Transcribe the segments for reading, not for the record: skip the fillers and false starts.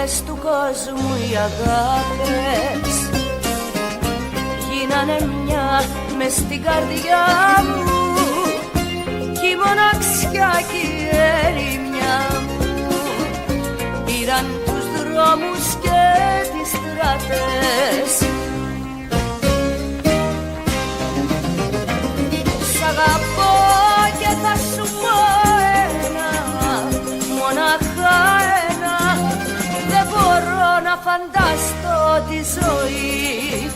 Όλες του κόσμου οι αγάπες γίνανε μια μες στην καρδιά μου κι η μοναξιά κι η ερημιά μου πήραν τους δρόμους και τις στρατές. Σ' αγαπώ και θα σου πω ένα, μονάχα ένα. Δεν μπορώ να φανταστώ τη ζωή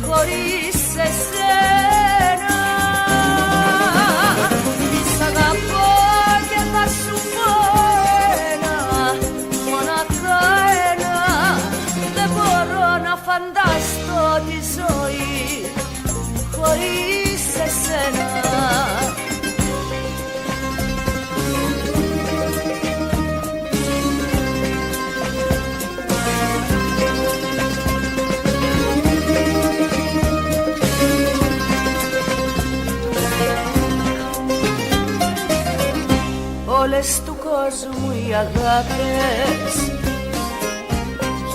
χωρίς εσένα. Σ' αγαπώ και θα σου πω ένα, μονάχα ένα. Δεν μπορώ να φανταστώ τη ζωή χωρίς εσένα. Όλες του κόσμου οι αγάπες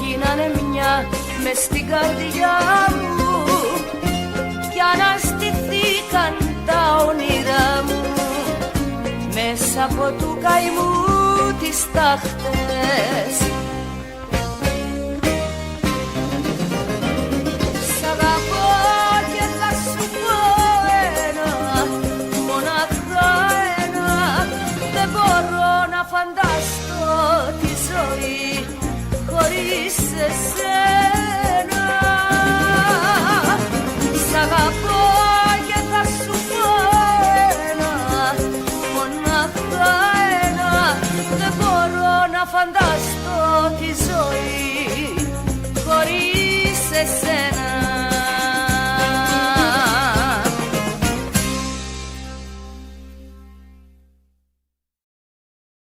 γίνανε μια μες στην καρδιά μου κι αναστηθήκαν τα όνειρά μου μέσα από του καημού τις τάχτες. Σ' αγαπώ και θα σου πω ένα, μονάχα ένα. Δεν μπορώ να φανταστώ τη ζωή χωρίς εσένα. Σ' αγαπώ και θα σου πω ένα, μονάχα ένα. Δεν μπορώ να φανταστώ